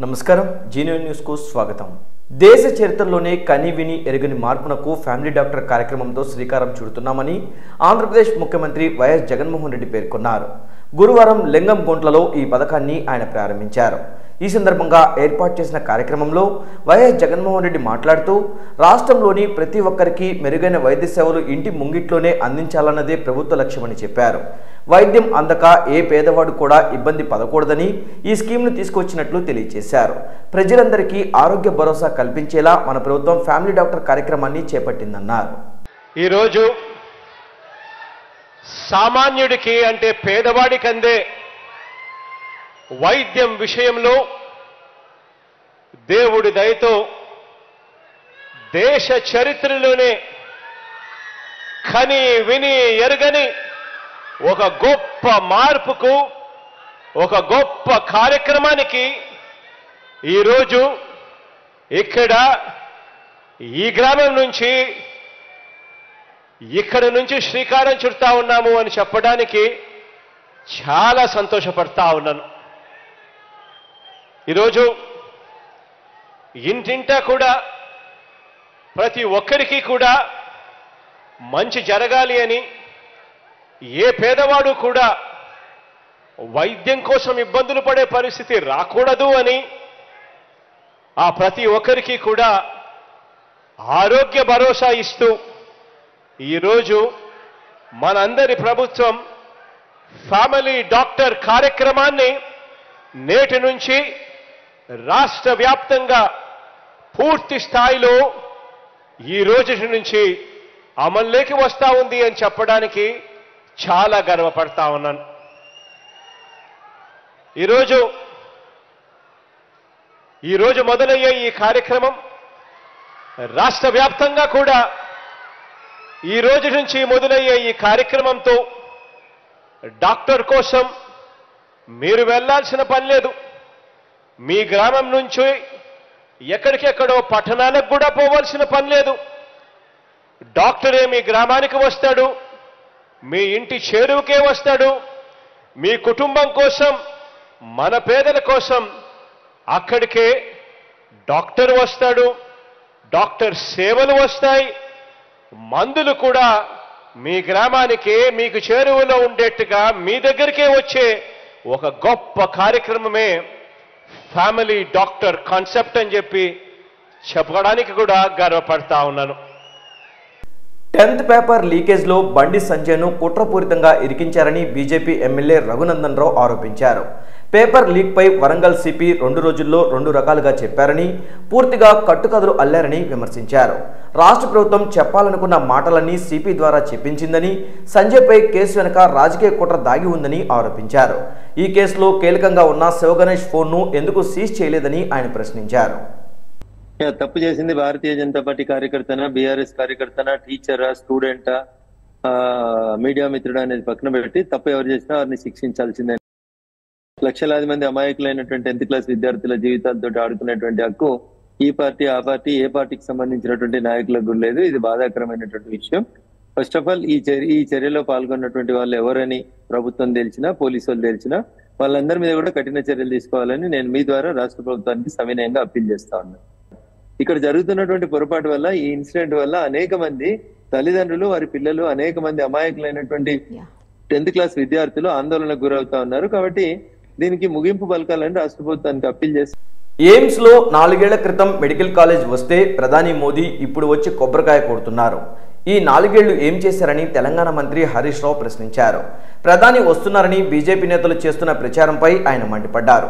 నమస్కారం జీనియో న్యూస్ కు స్వాగతం। దేశ చరిత్రలోనే కని విని ఎరుగని మార్పునకు ఫ్యామిలీ డాక్టర్ కార్యక్రమంతో శ్రీకారం చుడుతున్నామని ఆంధ్రప్రదేశ్ ముఖ్యమంత్రి వైఎస్ జగన్మోహన్ రెడ్డి పేర్కొన్నారు। గురువారం లింగంగుంట్లలో ఈ పథకాన్ని ఆయన ప్రారంభించారు। ఈ సందర్భంగా ఏర్పాటు చేసిన కార్యక్రమంలో వైఎస్ జగన్మోహన్ రెడ్డి మాట్లాడుతూ రాష్ట్రంలోని ప్రతి ఒక్కరికి మెరుగైన వైద్య సేవలు ఇంటి ముంగిట్లోనే అందించాలన్నదే ప్రభుత్వ లక్ష్యమని చెప్పారు। వైద్యం అందక ఏ పేదవాడు కూడా ఇబ్బంది పడకూడదని ఈ స్కీమ్ను తీసుకొచ్చినట్లు తెలియజేశారు। ప్రజలందరికీ ఆరోగ్య భరోసా కల్పించేలా మన ప్రభుత్వం ఫ్యామిలీ డాక్టర్ కార్యక్రమాన్ని చేపట్టిందన్నారు। ఈ రోజు సామాన్యుడికి అంటే పేదవాడికి అందే వైద్యం విషయంలో దేవుడి దయతో దేశ చరిత్రలోనే కని విని ఎరుగని ఒక గొప్ప మార్పుకు ఒక గొప్ప కార్యక్రమానికి ఈరోజు ఇక్కడ ఈ గ్రామం నుంచి ఇక్కడ నుంచి శ్రీకారం చుడతా ఉన్నాము అని చెప్పడానికి చాలా సంతోషపడతా ఉన్నాను। ఈరోజు ఇంటింటా కూడా ప్రతి ఒక్కరికి కూడా మంచి జరగాలి అని, ఏ పేదవాడు కూడా వైద్యం కోసం ఇబ్బందులు పడే పరిస్థితి రాకూడదు అని, ఆ ప్రతి ఒక్కరికి కూడా ఆరోగ్య భరోసా ఇస్తూ ఈరోజు మనందరి ప్రభుత్వం ఫ్యామిలీ డాక్టర్ కార్యక్రమాన్ని నేటి నుంచి రాష్ట్ర వ్యాప్తంగా పూర్తి స్థాయిలో ఈ రోజు నుంచి అమల్లోకి వస్తా ఉంది అని చెప్పడానికి చాలా గర్వపడతా ఉన్నాను। ఈరోజు మొదలయ్యే ఈ కార్యక్రమం రాష్ట్ర వ్యాప్తంగా కూడా ఈ రోజు నుంచి మొదలయ్యే ఈ కార్యక్రమంతో డాక్టర్ కోసం మీరు వెళ్ళాల్సిన పని లేదు। మీ గ్రామం నుంచి ఎక్కడికెక్కడో పట్టణాలకు కూడా పోవాల్సిన పని లేదు। డాక్టరే మీ గ్రామానికి వస్తాడు, మీ ఇంటి చేరువకే వస్తాడు, మీ కుటుంబం కోసం, మన పేదల కోసం అక్కడికే డాక్టర్ వస్తాడు, డాక్టర్ సేవలు వస్తాయి, మందులు కూడా మీ గ్రామానికే మీకు చేరువలో ఉండేట్టుగా మీ దగ్గరికే వచ్చే ఒక గొప్ప కార్యక్రమమే ఫ్యామిలీ డాక్టర్ కాన్సెప్ట్ అని చెప్పడానికి కూడా గర్వపడతా ఉన్నాను। 10th పేపర్ లీకేజ్ లో బండి సంజయ్ను కుట్రపూరితంగా ఇరికించారని బీజేపీ ఎమ్మెల్యే రఘునందన్ రావు ఆరోపించారు। పేపర్ లీక్ పై వరంగల్ సిపి 2 రోజుల్లో 2 రకాలుగా చెప్పారని, పూర్తిగా కట్టుకథలు అల్లారని విమర్శించారు। రాష్ట్ర ప్రభుత్వం చెప్పాలనుకున్న మాటలన్నీ సిపి ద్వారా చెప్పించిందని, సంజయ్ పై కేసు వెనుక రాజకీయ కుట్ర దాగి ఉందని ఆరోపించారు। ఈ కేసులో కీలకంగా ఉన్న శివగణేష్ ఫోన్ను ఎందుకు సీజ్ చేయలేదని ఆయన ప్రశ్నించారు। తప్పు చేసింది Bharatiya Janata party కార్యకర్తనా, BRS కార్యకర్తనా, టీచరా, స్టూడెంటా, media మిత్రుడా అనేది పక్కన పెట్టి తప్పు ఎవరు చేసినా వారిని శిక్షించాల్సిందే। లక్షలాది మంది అమాయకులైనటువంటి 10th క్లాస్ విద్యార్థుల జీవితాలతో ఆడుకునేటువంటి హక్కు ఈ పార్టీ ఆ పార్టీ ఏ పార్టీకి సంబంధించినటువంటి నాయకులకు లేదు। ఇది బాధాకరమైనటువంటి విషయం। ఫస్ట్ ఆఫ్ ఆల్ ఈ చర్యలో పాల్గొన్నటువంటి వాళ్ళు ఎవరని ప్రభుత్వం తెలిసినా, పోలీసు వాళ్ళు తెలిసినా వాళ్ళందరి మీద కూడా కఠిన చర్యలు తీసుకోవాలని నేను మీ ద్వారా రాష్ట్ర ప్రభుత్వానికి సవినయంగా అప్పీల్ చేస్తా ఉన్నాను। ఇక్కడ జరుగుతున్నటువంటి పొరపాటు వల్ల, ఈ ఇన్సిడెంట్ వల్ల అనేక మంది తల్లిదండ్రులు, వారి పిల్లలు, అనేక మంది అమాయకులైనటువంటి 10th క్లాస్ విద్యార్థులు ఆందోళనకు గురవుతా ఉన్నారు। కాబట్టి దీనికి ముగింపు పలకాలని రాష్ట్ర ప్రభుత్వానికి అప్పీల్ చేస్తారు। ఎయిమ్స్ లో 4 ఏళ్ల క్రితం మెడికల్ కాలేజ్ వస్తే ప్రధాని మోదీ ఇప్పుడు వచ్చి కొబ్బరికాయ కొడుతున్నారు। ఈ 4 ఏళ్లు ఏం చేశారని తెలంగాణ మంత్రి హరీష్ రావు ప్రశ్నించారు। ప్రధాని వస్తున్నారని బీజేపీ నేతలు చేస్తున్న ప్రచారంపై ఆయన మండిపడ్డారు।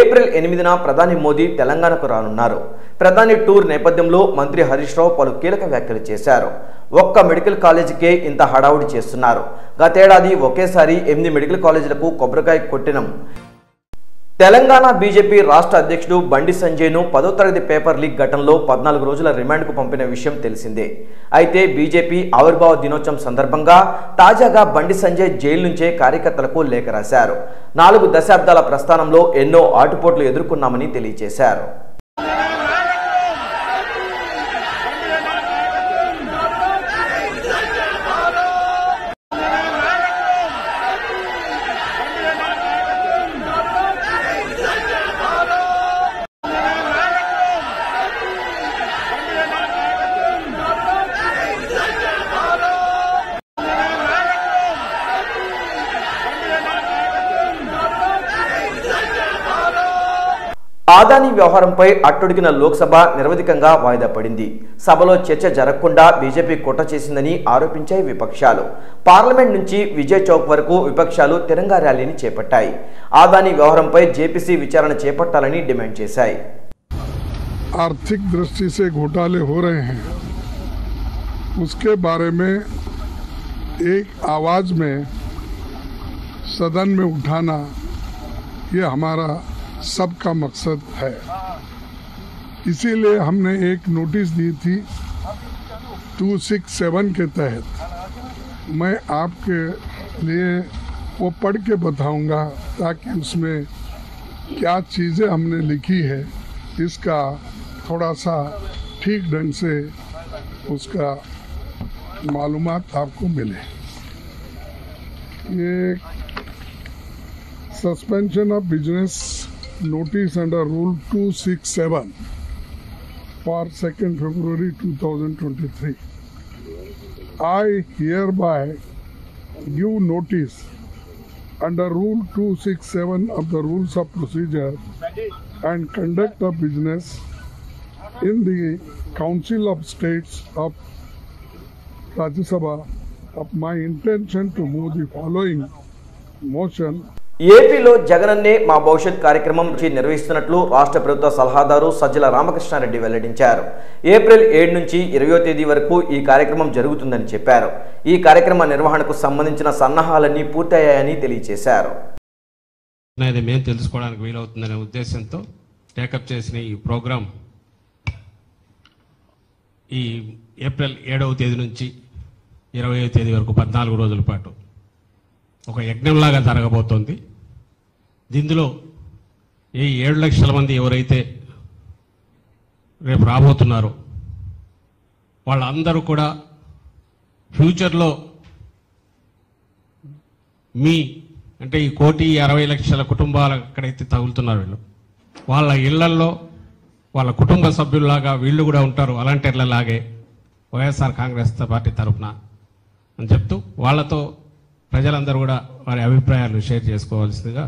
ఏప్రిల్ 8న ప్రధాని మోదీ తెలంగాణకు రానున్నారు। ప్రధాని టూర్ నేపథ్యంలో మంత్రి హరీష్ రావు పలు కీలక వ్యాఖ్యలు చేశారు। ఒక్క మెడికల్ కాలేజీకే ఇంత హడావుడి చేస్తున్నారు। గతేడాది ఒకేసారి 8 మెడికల్ కాలేజీలకు కొబ్బరికాయ కొట్టినం। తెలంగాణ బీజేపీ రాష్ట్ర అధ్యక్షుడు బండి సంజయ్ను 10వ తరగతి పేపర్ లీక్ ఘటనలో 14 రోజుల రిమాండ్కు పంపిన విషయం తెలిసిందే। అయితే బీజేపీ ఆవిర్భావ దినోత్సవం సందర్భంగా తాజాగా బండి సంజయ్ జైలు నుంచే కార్యకర్తలకు లేఖ రాశారు। 4 దశాబ్దాల ప్రస్థానంలో ఎన్నో ఆటుపోట్లు ఎదుర్కొన్నామని తెలియజేశారు। ఆదాని వ్యవహారంపై అట్టుడికిన లోక్సభ నిరవధికంగా వాయిదా పడింది. సభలో చర్చ జరగకుండా బీజేపీ కుట్ర చేసిందని ఆరోపించాయి విపక్షాలు. పార్లమెంట్ నుంచి విజయ్ చౌక్ వరకు విపక్షాలు తిరంగా ర్యాలీని చేపట్టాయి. ఆదాని వ్యవహారంపై జేపీసీ విచారణ చేపట్టాలని డిమాండ్ చేశాయి. आर्थिक दृष्टि से घोटाले हो रहे हैं, उसके बारे में एक आवाज में सदन में उठाना ये हमारा सबका मकसद है. इसीलिए हमने एक नोटिस दी थी 267 के तहत. मैं आपके लिए वो पढ़ के बताऊंगा ताकि उसमें क्या चीज़ें हमने लिखी है इसका थोड़ा सा ठीक ढंग से उसका मालूमात आपको मिले. ये suspension of business notice under rule 267 for 2nd February 2023. I hereby give notice under Rule 267 of the Rules of Procedure and Conduct of Business in the Council of States of Rajya Sabha of my intention to move the following motion. ఏపీలో జగనన్నే మా భవిష్యత్ కార్యక్రమం నిర్వహిస్తున్నట్లు రాష్ట్ర ప్రభుత్వ సలహాదారు సజ్జల రామకృష్ణారెడ్డి వెల్లడించారు. ఏప్రిల్ 7 నుంచి 20వ తేదీ వరకు ఈ కార్యక్రమం జరుగుతుందని చెప్పారు. ఈ కార్యక్రమ నిర్వహణకు సంబంధించిన సన్నాహాలన్నీ పూర్తయ్యాయని తెలియజేశారు. మేము తెలుసుకోవడానికి వీలవుతుందనే ఉద్దేశంతో టేకప్ చేసిన ఈ ప్రోగ్రాం ఈ ఏప్రిల్ 7వ తేదీ నుంచి 20వ తేదీ వరకు 14 రోజుల పాటు ఒక యజ్ఞంలాగా జరగబోతోంది. దీనిలో ఈ 7 లక్షల మంది ఎవరైతే రేపు రాబోతున్నారో వాళ్ళందరూ కూడా ఫ్యూచర్లో మీ అంటే ఈ 1,60,00,000 కుటుంబాలు ఎక్కడైతే తగులుతున్నారు వీళ్ళు వాళ్ళ ఇళ్లల్లో వాళ్ళ కుటుంబ సభ్యుల్లాగా వీళ్ళు కూడా ఉంటారు. వాలంటీర్లలాగే వైఎస్ఆర్ కాంగ్రెస్ పార్టీ తరఫున అని చెప్తూ వాళ్ళతో ప్రజలందరూ కూడా వారి అభిప్రాయాలు షేర్ చేసుకోవాల్సిందిగా.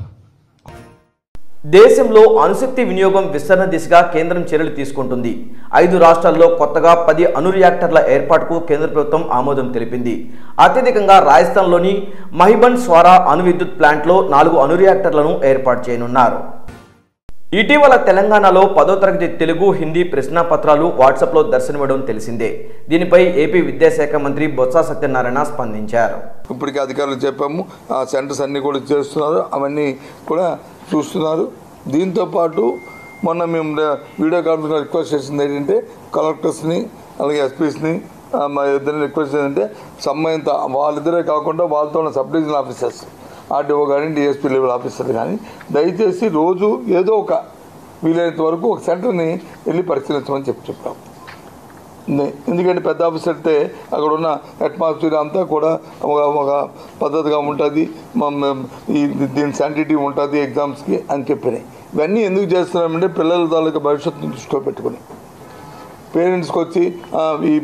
దేశంలో అణుశక్తి వినియోగం విస్తరణ దిశగా కేంద్రం చర్యలు తీసుకుంటుంది. 5 రాష్ట్రాల్లో కొత్తగా 10 అణు రియాక్టర్ల ఏర్పాటుకు కేంద్ర ప్రభుత్వం ఆమోదం తెలిపింది. అత్యధికంగా రాజస్థాన్లోని మహిబన్ స్వారా అణు విద్యుత్ ప్లాంట్లో 4 అణు రియాక్టర్లను ఏర్పాటు చేయనున్నారు. ఇటీవల తెలంగాణలో 10వ తరగతి తెలుగు, హిందీ ప్రశ్నాపత్రాలు వాట్సాప్లో దర్శనమివ్వడం తెలిసిందే. దీనిపై ఏపీ విద్యాశాఖ మంత్రి బొత్స సత్యనారాయణ స్పందించారు. ఇప్పటికే అధికారులు చెప్పాము, ఆ సెంటర్స్ అన్నీ కూడా చేస్తున్నారు, అవన్నీ కూడా చూస్తున్నారు. దీంతోపాటు మొన్న మేము వీడియో కాన్ఫరెన్స్ రిక్వెస్ట్ చేసింది ఏంటంటే కలెక్టర్స్ని అలాగే ఎస్పీస్ని మా ఇద్దరిని రిక్వెస్ట్ చేసిందంటే సంబంధిత వాళ్ళిద్దరే కాకుండా వాళ్ళతో ఉన్న సబ్ డివిజనల్ ఆఫీసర్స్ ఆర్డీఓ కానీ డిఎస్పీ లెవెల్ ఆఫీసర్లు కానీ దయచేసి రోజు ఏదో ఒక వీలైనంత వరకు ఒక సెంటర్ని వెళ్ళి పరిశీలించమని చెప్పాము. ఎందుకంటే పెద్ద ఆఫీసర్ అయితే అక్కడ ఉన్న అట్మాస్ఫియర్ అంతా కూడా ఒక పద్ధతిగా ఉంటుంది, దీని శానిటీ ఉంటుంది ఎగ్జామ్స్కి అని చెప్పినాయి. ఇవన్నీ ఎందుకు చేస్తున్నామంటే పిల్లల తాలూకా భవిష్యత్తును దృష్టిలో పెట్టుకుని పేరెంట్స్కి వచ్చి ఈ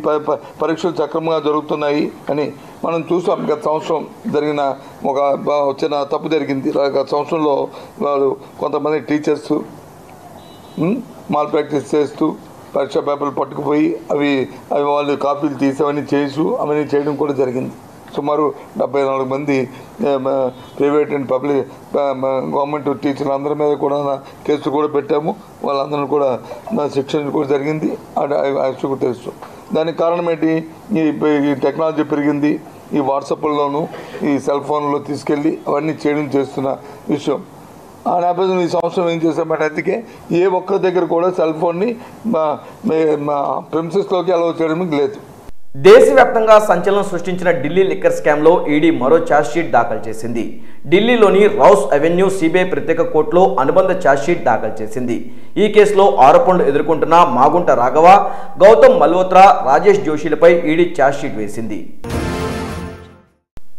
పరీక్షలు సక్రమంగా జరుగుతున్నాయి అని మనం చూసాం. గత సంవత్సరం జరిగిన ఒక చిన్న తప్పు జరిగింది. గత సంవత్సరంలో వాళ్ళు కొంతమంది టీచర్స్ మాల్ ప్రాక్టీస్ చేస్తూ పరీక్ష పేపర్లు పట్టుకుపోయి అవి వాళ్ళు కాపీలు తీసేవన్నీ అవన్నీ చేయడం కూడా జరిగింది. సుమారు 74 మంది ప్రైవేట్ అండ్ పబ్లిక్ గవర్నమెంట్ టీచర్లు అందరి మీద కూడా కేసులు కూడా పెట్టాము. వాళ్ళందరూ కూడా శిక్షణ కూడా జరిగింది. అది కూడా తెలుసు. దానికి కారణం ఏంటి? ఈ టెక్నాలజీ పెరిగింది, ఈ వాట్సాప్లోను ఈ సెల్ ఫోన్లో తీసుకెళ్ళి అవన్నీ చేస్తున్న విషయం. ఆ నేపథ్యంలో ఈ సంవత్సరం ఏం చేశామంటే అందుకే ఏ ఒక్కరి దగ్గర కూడా సెల్ ఫోన్ని ప్రెమిసెస్లోకి అలౌ చేయడానికి లేదు. దేశవ్యాప్తంగా సంచలనం సృష్టించిన ఢిల్లీ లిక్కర్ స్కామ్లో ఈడీ మరో ఛార్జ్షీట్ దాఖలు చేసింది. ఢిల్లీలోని రౌస్ అవెన్యూ సిబిఐ ప్రత్యేక కోర్టులో అనుబంధ ఛార్జ్షీట్ దాఖలు చేసింది. ఈ కేసులో ఆరోపణలు ఎదుర్కొంటున్న మాగుంట రాఘవ, గౌతమ్ మల్హోత్రా, రాజేష్ జోషిలపై ఈడీ ఛార్జ్షీట్ వేసింది.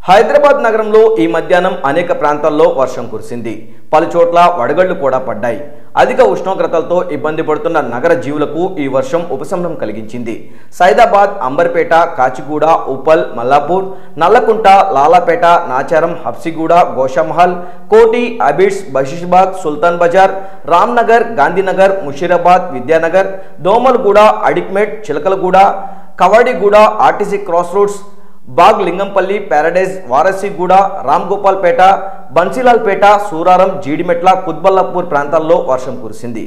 హైదరాబాద్ నగరంలో ఈ మధ్యాహ్నం అనేక ప్రాంతాల్లో వర్షం కురిసింది. పలుచోట్ల వడగళ్లు కూడా పడ్డాయి. అధిక ఉష్ణోగ్రతలతో ఇబ్బంది పడుతున్న నగర జీవులకు ఈ వర్షం ఉపశమనం కలిగించింది. Saidabad, Amberpet, Kachiguda, Uppal, Mallapur, Nallakunta, Lalapet, Nacharam, Habsiguda, Goshamahal, Koti, Abids, Basheerbagh, Sultan Bazar, Ramnagar, Gandhinagar, Musheerabad, Vidyanagar, Domalguda, Adikmet, Chilakalguda, Kavadiguda, RTC cross roads, Bagh Lingampally, Paradise, Warasiguda, Ramgopalpet, Bansilalpet, Suraram, Jeedimetla, Quthbullapur ప్రాంతాల్లో వర్షం కురిసింది.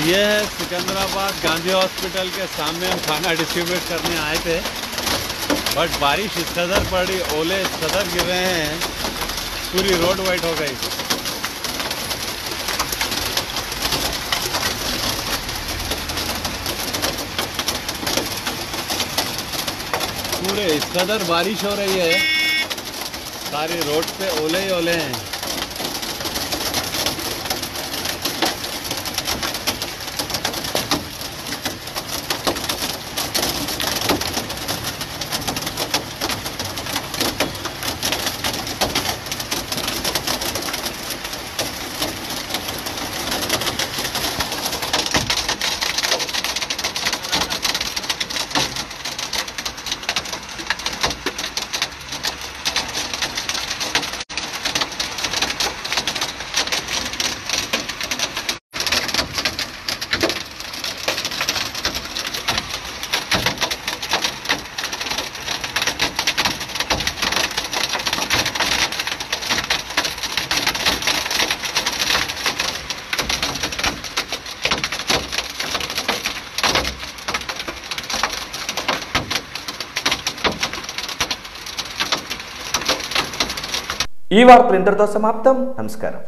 ये है सिकंदराबाद गांधी हॉस्पिटल के सामने हम खाना डिस्ट्रीब्यूट करने आए थे, बट बारिश इस कदर पड़ी, ओले इस कदर गिर रहे हैं, पूरी रोड वाइट हो गई। पूरे इस कदर बारिश हो रही है, सारी रोड पे ओले ही ओले हैं। ఈ వార్తలు ఇంతటితో సమాప్తం. నమస్కారం.